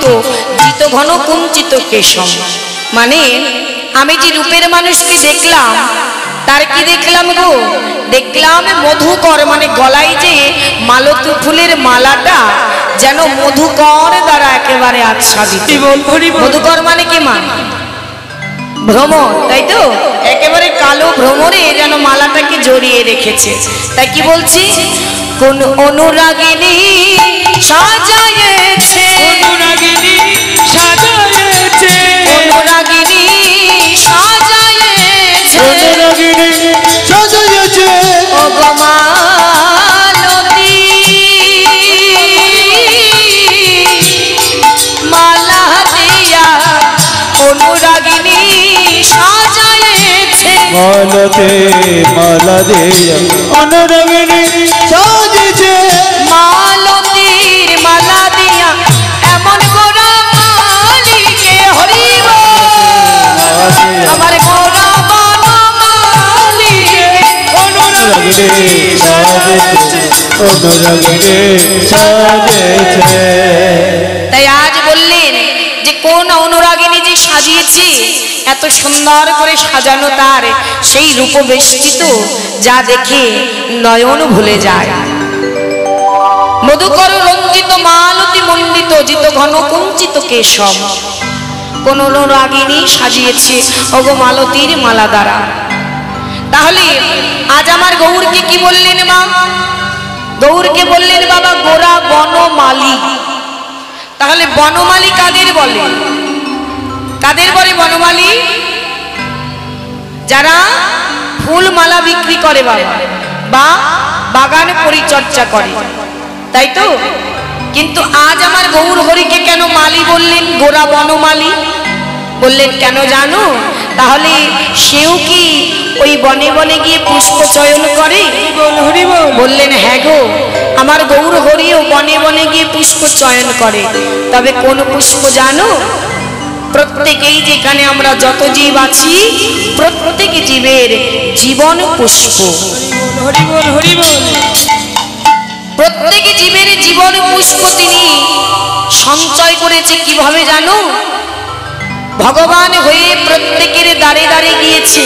মণ্ডিত জিত ঘন কুঞ্চিত কেশম। মানে আমি যে রূপের মানুষকে দেখলাম, তার কি দেখলাম গো? দেখলাম মধুকর, মানে গলায় যে মালতী ফুলের মালাটা যেন মধুকর দ্বারা একেবারে আচ্ছাদিত। মধুকর মানে কি মা? ভ্রমর, তাই তো? একেবারে কালো ভ্রমরে যেন মালাটাকে জড়িয়ে রেখেছে। তাই কি বলছি? কোন অনুরাগিনী সাজায়েছে, অনুরাগিনী সাজায়েছে, অনুরাগিনী সাজায়েছে, অনুরাগিনী সাজায়েছে, ও গো মালতী মালা দিয়া অনুরাগিনী সাজায়েছে, মালাতে মালা দিয়া অনুরাগিনী সাজিয়েছে, মালতীর মালা দিয়া এমন গোরা মালিকে হরিব আমার গোরা মালিকে অনুরাগিনী সাজিয়েছে, অনুরাগিনী সাজিয়েছে। তাই আজ বললেন যে কোন অনুরাগিনী যে সাজিয়েছে, এত সুন্দর করে সাজানো তার সেই রূপবেষ্টিত, যা দেখে নয়ন ভুলে যায়। মধুকর রঞ্জিত মালতী মণ্ডিত জিত ঘন কুঞ্চিত কেশম। কোন অনুরাগিনী সাজিয়েছে ওগো মালতীর মালা দ্বারা। তাহলে আজ আমার গৌরকে কি বললেন মা? গৌরকে বললেন বাবা গোরা বনমালী। তাহলে বনমালী কাদের বলে? কাদের বলে বনমালী? যারা ফুল মালা বিক্রি করে বাবা, বা বাগান পরিচর্যা করে, তাই তো? কিন্তু আজ আমার গৌর হরিকে কেন মালী বললেন? গোরা বনমালী বললেন কেন জানো? তাহলে সেও কি ওই বনে বনে গিয়ে পুষ্প চয়ন করে? বললেন হ্যাঁ গো, আমার গৌর হরিও বনে বনে গিয়ে পুষ্প চয়ন করে। তবে কোন পুষ্প জানো? প্রত্যেকেই যেখানে আমরা যত জীব আছি, প্রত্যেক জীবের জীবন পুষ্প। প্রত্যেক জীবের জীবন পুষ্প তিনি সঞ্চয় করেছে। কিভাবে জানো? ভগবান হয়ে প্রত্যেকের দ্বারে দ্বারে গিয়েছে।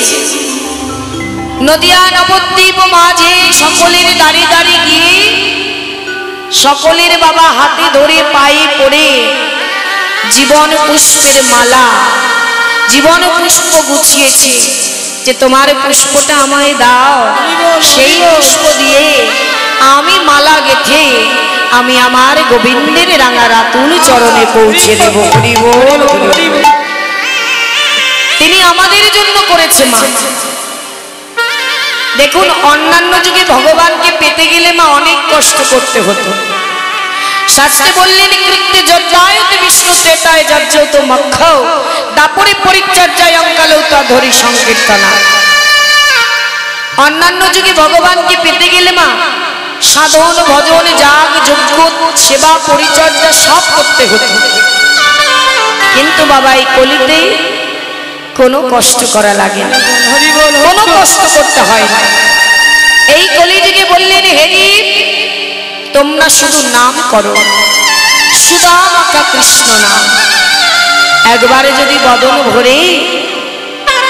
নদিয়া নবদ্বীপ মাঝে সকলের দ্বারে দ্বারে গিয়ে সকলের বাবা হাতে ধরে পায়ে পড়ে জীবন পুষ্পের মালা, জীবন পুষ্প গুছিয়েছে যে তোমার পুষ্পটা আমায় দাও। সেই পুষ্প দিয়ে আমি মালা গেঁথে আমি আমার গোবিন্দের রাঙা রাতুল চরণে পৌঁছে দেব। হরি বল, হরি বল। তিনি আমাদের জন্য করেছে মা। দেখুন, অন্যান্য যুগে ভগবানকে পেতে গেলে মা অনেক কষ্ট করতে হতো। শাস্ত্রে বললেন কৃত্যে যজ্ঞায়তে বিষ্ণু ত্রেতায় যজ্ঞত মক্ষৌ দাপরে পরিচর্যায় অঙ্কালেও তা ধরি সংকীর্তনা। অন্যান্য যুগে ভগবানকে পেতে গেলে মা সাধন ভজন যাগ যজ্ঞ সেবা পরিচর্যা সব করতে হতো। কিন্তু বাবা এই কলিতে কোনো কষ্ট করা লাগে না, কোনো কষ্ট করতে হয় না। এই কলিযুগে বললেন হেরি তোমরা শুধু নাম করো, সুদামাকা কৃষ্ণ নাম। একবারে যদি বদন ভরে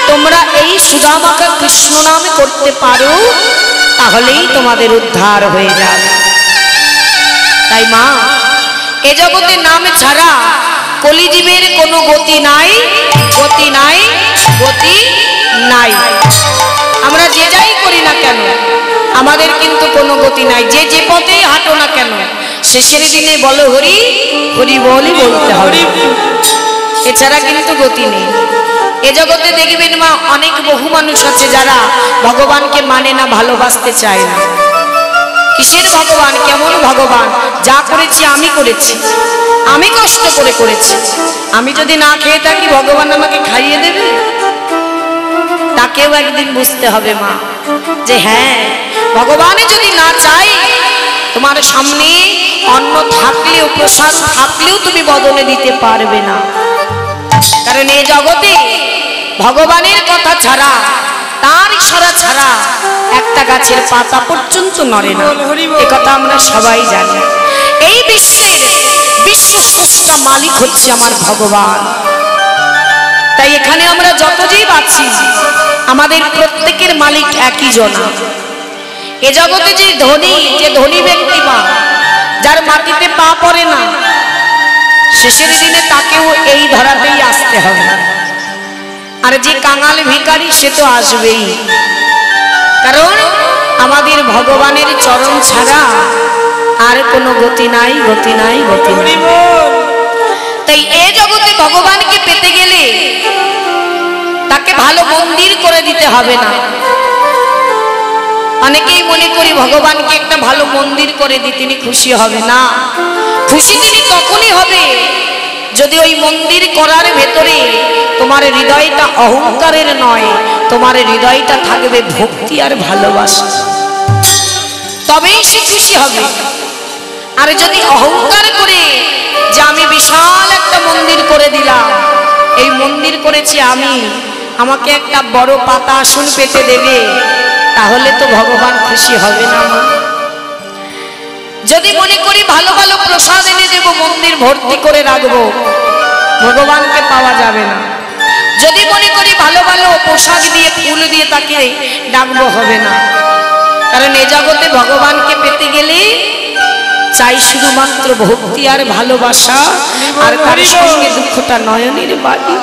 তোমরা এই সুদামাকা কৃষ্ণ নাম করতে পারো, তাহলেই তোমাদের উদ্ধার হয়ে যাবে। তাই মা, এ জগতে নাম ছাড়া কলিজীবের কোনো গতি নাই, গতি নাই, গতি নাই। আমরা যে যাই করি না কেন আমাদের কিন্তু কোনো গতি নাই। যে যে পথেই হাঁটো না কেন শেষের দিনে বলো হরি হরি বলই বলতে হবে, এছাড়া কিন্তু গতি নেই। এ জগতে দেখবেন মা অনেক বহু মানুষ আছে যারা ভগবানকে মানে না, ভালোবাসতে চায় না। কিসের ভগবান? কেমন ভগবান? যা করেছি আমি করেছি, আমি কষ্ট করে করেছি। আমি যদি না খেয়ে থাকি ভগবান আমাকে খাইয়ে দেবে? তাকেও একদিন বুঝতে হবে মা যে হ্যাঁ, ভগবান যদি না চাই তোমার সামনে অন্ন থাকলেও প্রসাদ থাকলেও তুমি বদলে দিতে পারবে না। কারণ এই জগতে ভগবানের কথা ছাড়া, তার ইশারা ছাড়া একটা গাছের পাতা পর্যন্ত নড়ে না। এ কথা আমরা সবাই জানি। এই বিশ্বের বিশ্ব স্রষ্টা সমস্ত মালিক হচ্ছে আমার ভগবান। তাই এখানে আমরা যত জীব আছি আমাদের প্রত্যেকের মালিক একই জনা। এ জগতে যে ধনী ব্যক্তি বা যার মাটিতে পা পড়ে না, শেষের দিনে তাকেও এই ধরাতেই আসতে হবে। আর যে কাঙাল ভিখারি সে তো আসবেই, কারণ আমাদের ভগবানের চরণ ছাড়া আর কোনো গতি নাই, গতি নাই, গতি নাই। তাই এ জগতে ভগবানকে পেতে গেলে তাকে ভালো মন্দির করে দিতে হবে না। অনেকেই মনে করি ভগবানকে একটা ভালো মন্দির করে দিই তিনি খুশি হবে না। খুশি তিনি তখনই হবে যদি ওই মন্দির করার ভেতরে তোমার হৃদয়টা অহংকারের নয়, তোমার হৃদয়টা থাকবে ভক্তি আর ভালোবাসা, তবেই সে খুশি হবে। আর যদি অহংকার করে যে আমি বিশাল একটা মন্দির করে দিলাম, এই মন্দির করেছি আমি, আমাকে একটা বড় পাতা আসন পেতে দেবে, তাহলে তো ভগবান খুশি হবে না। যদি মনে করি ভালো ভালো প্রসাদ এনে দেব, মন্দির ভর্তি করে রাখবো, ভগবানকে পাওয়া যাবে না। যদি মনে করি ভালো ভালো পোশাক দিয়ে ফুল দিয়ে তাকে ডাকবো, হবে না। কারণ এ জগতে ভগবানকে পেতে গেলে চাই শুধুমাত্র ভক্তি আর ভালোবাসা, আর তার সঙ্গে দুঃখটা নয়নের বাড়ি।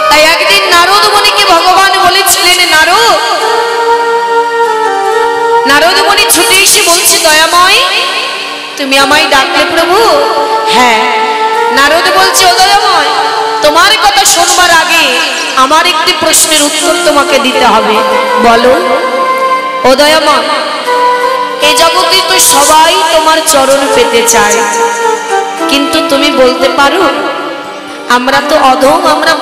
তাই একদিন নারদ মুনিকে ভগবান বলেছিলেন, নারদ মুনি ছুটে এসে বলছে, দয়াময় তুমি আমায় ডাকলে প্রভু? হ্যাঁ। নারদ বলছে, ও দয়াময়, তোমার কথা শুনবার আগে আমার একটি প্রশ্নের উত্তর তোমাকে দিতে হবে, বলো। ও দয়াময়, এই জগতে তো সবাই তোমার চরণ পেতে চায়, কিন্তু তুমি বলতে পারো আমরা তো অধম, আমরা